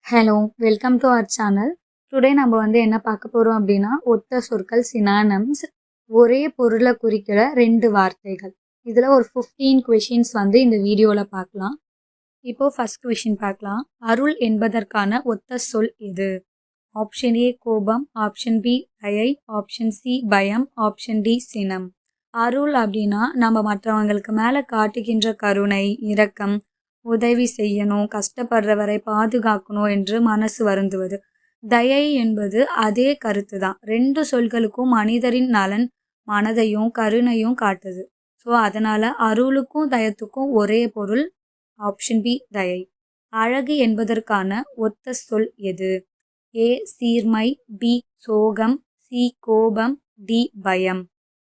Hello, welcome to our channel. Today நம்ம என்ன பார்க்க போகிறோம் அப்படின்னா, ஒத்த சொற்கள் சினானம்ஸ், ஒரே பொருளை குறிக்கிற 2 வார்த்தைகள். இதில் ஒரு 15 கொஷின்ஸ் இந்த வீடியோவில் பார்க்கலாம். இப்போ ஃபர்ஸ்ட் கொஷின் பார்க்கலாம். அருள் என்பதற்கான ஒத்த சொல் எது? ஆப்ஷன் ஏ கோபம், ஆப்ஷன் பி தயை, ஆப்ஷன் சி பயம், ஆப்ஷன் டி சினம். அருள் அப்படின்னா நம்ம மற்றவங்களுக்கு மேலே காட்டுகின்ற கருணை, இரக்கம், உதவி செய்யணும், கஷ்டப்படுறவரை பாதுகாக்கணும் என்று மனசு வருந்துவது. தயை என்பது அதே கருத்து தான். 2 சொல்களுக்கும் மனிதரின் நலன், மனதையும் கருணையும் காட்டுது. ஸோ அதனால் அருளுக்கும் தயத்துக்கும் ஒரே பொருள். ஆப்ஷன் பி தயை. அழகு என்பதற்கான ஒத்த சொல் எது? ஏ சீர்மை, பி சோகம், சி கோபம், டி பயம்.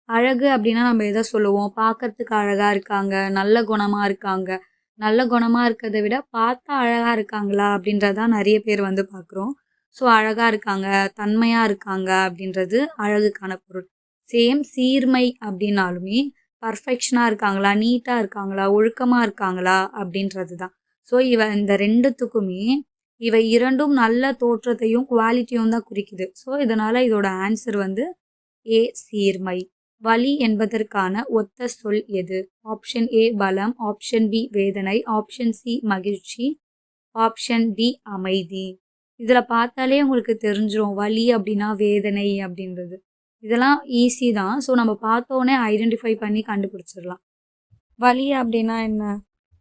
அழகு அப்படின்னா நம்ம எதை சொல்லுவோம்? பார்க்கறதுக்கு அழகாக இருக்காங்க, நல்ல குணமாக இருக்காங்க. நல்ல குணமாக இருக்கிறத விட பார்த்தா அழகாக இருக்காங்களா அப்படின்றதான் நிறைய பேர் பார்க்குறோம். ஸோ அழகாக இருக்காங்க, தன்மையாக இருக்காங்க அப்படின்றது அழகுக்கான பொருள். சேம் சீர்மை அப்படின்னாலுமே பர்ஃபெக்ஷனாக இருக்காங்களா, நீட்டாக இருக்காங்களா, ஒழுக்கமாக இருக்காங்களா அப்படின்றது தான். ஸோ இந்த ரெண்டுத்துக்குமே இவை இரண்டும் நல்ல தோற்றத்தையும் குவாலிட்டியும் தான் குறிக்குது. ஸோ இதனால் இதோட ஆன்சர் ஏ சீர்மை. வலி என்பதற்கான ஒத்த சொல் எது? ஆப்ஷன் ஏ பலம், ஆப்ஷன் பி வேதனை, ஆப்ஷன் சி மகிழ்ச்சி, ஆப்ஷன் டி அமைதி. இதில் பார்த்தாலே உங்களுக்கு தெரிஞ்சிடும் வலி அப்படின்னா வேதனை அப்படின்றது. இதெல்லாம் ஈஸி தான். ஸோ நம்ம பார்த்தோன்னே ஐடென்டிஃபை பண்ணி கண்டுபிடிச்சிடலாம். வலி அப்படின்னா என்ன?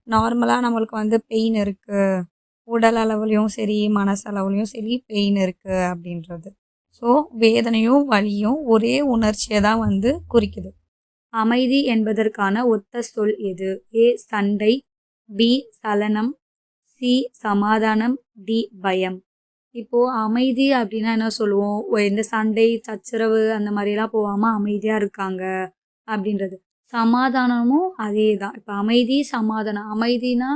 நார்மலாக நம்மளுக்கு பெயின் இருக்குது, உடல் அளவுலையும் சரி மனசளவுலையும் சரி பெயின் இருக்குது அப்படின்றது. ஸோ வேதனையும் வலியும் ஒரே உணர்ச்சியை தான் குறிக்குது. அமைதி என்பதற்கான ஒத்த சொல் எது? ஏ சண்டை, பி சலனம், சி சமாதானம், டி பயம். இப்போது அமைதி அப்படின்னா என்ன சொல்லுவோம்? எந்த சண்டை சச்சரவு அந்த மாதிரிலாம் போகாமல் அமைதியாக இருக்காங்க அப்படின்றது. சமாதானமும் அதே தான். இப்போ அமைதி சமாதானம். அமைதினா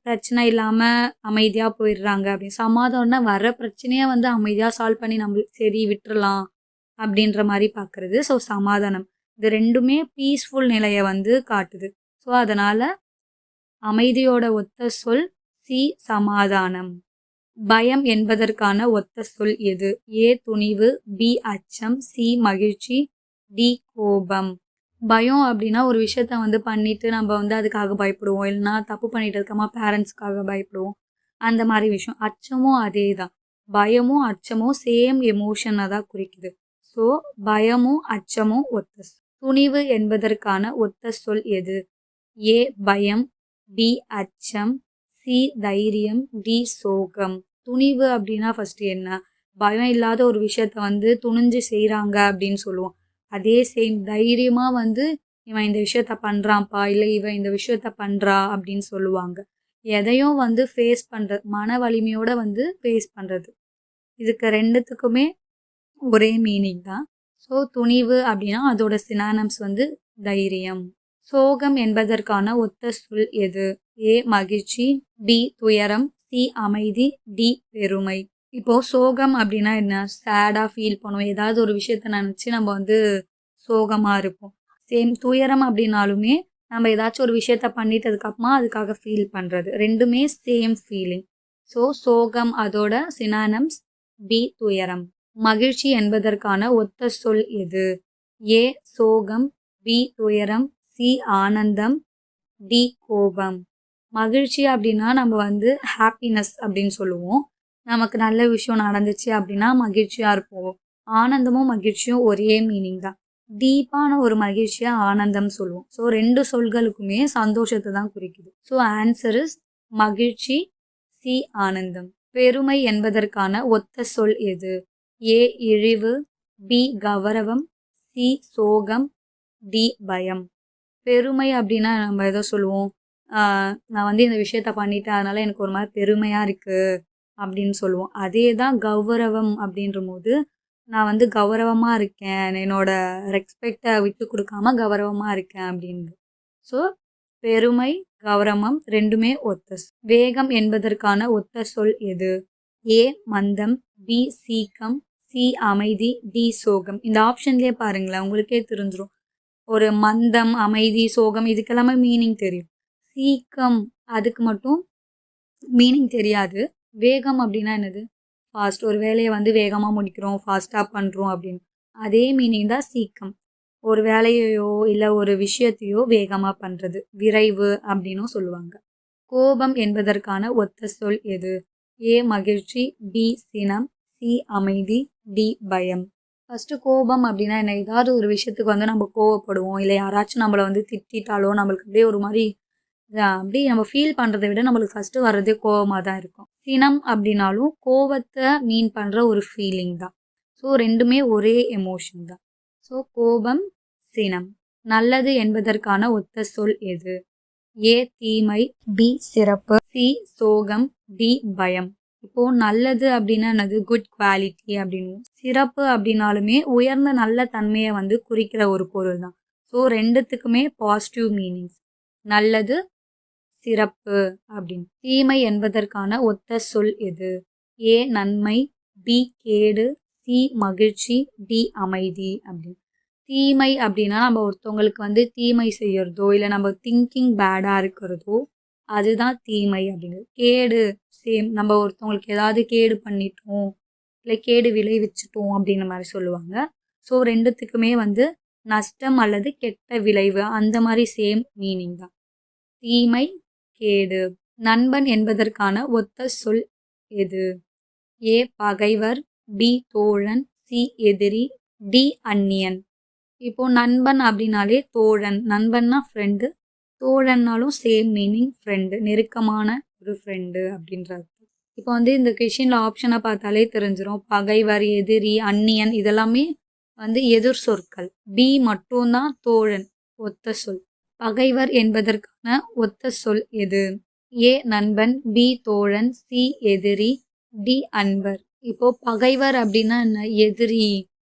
பிரச்சனை இல்லாமல் அமைதியாக போயிடுறாங்க அப்படின்னு. சமாதானம்னா வர பிரச்சனையை அமைதியாக சால்வ் பண்ணி நம்மளுக்கு சரி விட்டுறலாம் அப்படின்ற மாதிரி பார்க்குறது. ஸோ சமாதானம். இது ரெண்டுமே பீஸ்ஃபுல் நிலையை காட்டுது. ஸோ அதனால் அமைதியோட ஒத்த சொல் சி சமாதானம். பயம் என்பதற்கான ஒத்த சொல் எது? ஏ துணிவு, பி அச்சம், சி மகிழ்ச்சி, டி கோபம். பயம் அப்படின்னா ஒரு விஷயத்த பண்ணிவிட்டு நம்ம அதுக்காக பயப்படுவோம். இல்லைனா தப்பு பண்ணிட்டு இருக்கோமா பேரண்ட்ஸ்க்காக பயப்படுவோம். அந்த மாதிரி விஷயம். அச்சமும் அதே தான். பயமும் அச்சமும் சேம் எமோஷனை தான் குறிக்குது. ஸோ பயமும் அச்சமும் ஒத்த சொல். துணிவு என்பதற்கான ஒத்த சொல் எது? ஏ பயம், பி அச்சம், சி தைரியம், டி சோகம். துணிவு அப்படின்னா ஃபஸ்ட்டு என்ன? பயம் இல்லாத ஒரு விஷயத்த துணிஞ்சு செய்கிறாங்க அப்படின்னு சொல்லுவோம். அதே சேம் தைரியமாக இவன் இந்த விஷயத்த பண்ணுறான்ப்பா, இல்லை இவன் இந்த விஷயத்த பண்ணுறா அப்படின்னு சொல்லுவாங்க. எதையும் ஃபேஸ் பண்ணுறது, மன வலிமையோடு ஃபேஸ் பண்ணுறது. இதுக்கு ரெண்டுத்துக்குமே ஒரே மீனிங் தான். ஸோ துணிவு அப்படின்னா அதோட சினானம்ஸ் தைரியம். சோகம் என்பதற்கான ஒத்த சொல் எது? ஏ மகிழ்ச்சி, பி துயரம், சி அமைதி, டி பெருமை. இப்போது சோகம் அப்படின்னா என்ன? சேடாக ஃபீல் பண்ணுவோம். ஏதாவது ஒரு விஷயத்த நினச்சி நம்ம சோகமாக இருப்போம். சேம் துயரம் அப்படின்னாலுமே நம்ம ஏதாச்சும் ஒரு விஷயத்த பண்ணிட்டதுக்கப்புறமா அதுக்காக ஃபீல் பண்ணுறது. ரெண்டுமே சேம் ஃபீலிங். ஸோ சோகம் அதோட சினானம்ஸ் பி துயரம். மகிழ்ச்சி என்பதற்கான ஒத்த சொல் எது? ஏ சோகம், பி துயரம், சி ஆனந்தம், டி கோபம். மகிழ்ச்சி அப்படின்னா நம்ம ஹாப்பினஸ் அப்படின்னு சொல்லுவோம். நமக்கு நல்ல விஷயம் நடந்துச்சு அப்படின்னா மகிழ்ச்சியாக இருப்போம். ஆனந்தமும் மகிழ்ச்சியும் ஒரே மீனிங் தான். டீப்பான ஒரு மகிழ்ச்சியாக ஆனந்தம் சொல்லுவோம். ஸோ 2 சொல்களுக்குமே சந்தோஷத்தை தான் குறிக்குது. ஸோ ஆன்சர் இஸ் மகிழ்ச்சி, சி ஆனந்தம். பெருமை என்பதற்கான ஒத்த சொல் எது? ஏ இழிவு, பி கௌரவம், சி சோகம், டி பயம். பெருமை அப்படின்னா நம்ம எதை சொல்லுவோம்? நான் இந்த விஷயத்த பண்ணிட்டேன், அதனால் எனக்கு ஒரு மாதிரி பெருமையாக இருக்குது அப்படின்னு சொல்லுவோம். அதே தான் கௌரவம் அப்படின்ற போது நான் கௌரவமாக இருக்கேன், என்னோட ரெஸ்பெக்டை விட்டு கொடுக்காம கௌரவமாக இருக்கேன் அப்படின்னு. ஸோ பெருமை கௌரவம் ரெண்டுமே ஒத்த. வேகம் என்பதற்கான ஒத்த சொல் எது? ஏ மந்தம், பி சீக்கம், சி அமைதி, டி சோகம். இந்த ஆப்ஷன்லேயே பாருங்களேன், உங்களுக்கே தெரிஞ்சிடும். ஒரு மந்தம், அமைதி, சோகம் இதுக்கெல்லாமே மீனிங் தெரியும். சீக்கம் அதுக்கு மட்டும் மீனிங் தெரியாது. வேகம் அப்படின்னா என்னது? ஃபாஸ்ட். ஒரு வேலையை வந்து வேகமாக முடிக்கிறோம், ஃபாஸ்ட்டாக பண்ணுறோம் அப்படின்னு. அதே மீனிங் தான் சீக்கம். ஒரு வேலையையோ இல்லை ஒரு விஷயத்தையோ வேகமாக பண்ணுறது, விரைவு அப்படின்னும் சொல்லுவாங்க. கோபம் என்பதற்கான ஒத்த சொல் எது? ஏ மகிழ்ச்சி, பி சினம், சி அமைதி, டி பயம். ஃபஸ்ட்டு கோபம் அப்படின்னா என்ன? ஏதாவது ஒரு விஷயத்துக்கு வந்து நம்ம கோவப்படுவோம், இல்லை யாராச்சும் நம்மளை வந்து திட்டாலோ நம்மளுக்கு அப்படியே ஒரு மாதிரி அப்படியே நம்ம ஃபீல் பண்ணுறதை விட நம்மளுக்கு ஃபஸ்ட்டு வர்றதே கோவமாக தான் இருக்கும். சினம் அப்படின்னாலும் கோவத்தை மீன் பண்ணுற ஒரு ஃபீலிங் தான். ஸோ ரெண்டுமே ஒரே எமோஷன் தான். ஸோ கோபம், சினம். நல்லது என்பதற்கான ஒத்த சொல் எது? ஏ தீமை, பி சிறப்பு, சி சோகம், டி பயம். இப்போ நல்லது அப்படின்னா என்னது? குட் குவாலிட்டி அப்படின்னு. சிறப்பு அப்படின்னாலுமே உயர்ந்த நல்ல தன்மையை வந்து குறிக்கிற ஒரு பொருள் தான். ஸோ ரெண்டுத்துக்குமே பாசிட்டிவ் மீனிங்ஸ். நல்லது, சிறப்பு அப்படின்னு. தீமை என்பதற்கான ஒத்த சொல் எது? ஏ நன்மை, பி கேடு, சி மகிழ்ச்சி, டி அமைதி அப்படின்னு. தீமை அப்படின்னா நம்ம ஒருத்தவங்களுக்கு வந்து தீமை செய்யறதோ இல்லை நம்ம திங்கிங் பேடாக இருக்கிறதோ அதுதான் தீமை அப்படிங்கிறது. கேடு சேம், நம்ம ஒருத்தவங்களுக்கு ஏதாவது கேடு பண்ணிட்டோம் இல்லை கேடு விளைவிச்சிட்டோம் அப்படின்ற மாதிரி சொல்லுவாங்க. ஸோ ரெண்டுத்துக்குமே வந்து நஷ்டம் அல்லது கெட்ட விளைவு அந்த மாதிரி சேம் மீனிங் தான். தீமை, கேடு. நண்பன் என்பதற்கான ஒத்த சொல் எது? ஏ பகைவர், பி தோழன், சி எதிரி, டி அந்நியன். இப்போ நண்பன் அப்படின்னாலே தோழன், நண்பன்னா ஃப்ரெண்டு, தோழன்னாலும் சேம் மீனிங் ஃப்ரெண்டு, நெருக்கமான ஒரு ஃப்ரெண்டு அப்படின்றது. இப்போ வந்து இந்த கொஷினில் ஆப்ஷனை பார்த்தாலே தெரிஞ்சிடும். பகைவர், எதிரி, அந்நியன் இதெல்லாமே வந்து எதிர் சொற்கள். பி மட்டும்தான் தோழன் ஒத்த சொல். பகைவர் என்பதற்கான ஒத்த சொல் எது? ஏ நண்பன், பி தோழன், சி எதிரி, டி அன்பர். இப்போ பகைவர் அப்படின்னா என்ன? எதிரி,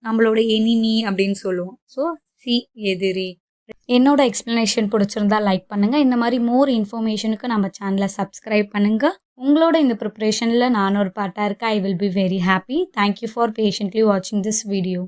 நம்மளோட எனிமி அப்படின்னு சொல்லுவோம். ஸோ சி எதிரி. என்னோட எக்ஸ்ப்ளனேஷன் பிடிச்சிருந்தா லைக் பண்ணுங்கள். இந்த மாதிரி மோர் இன்ஃபர்மேஷனுக்கு நம்ம சேனலை சப்ஸ்கிரைப் பண்ணுங்கள். உங்களோட இந்த ப்ரிப்ரேஷனில் நான் ஒரு பார்ட்டாக இருக்கேன். I will be very happy. Thank you for patiently வாட்சிங் திஸ் வீடியோ.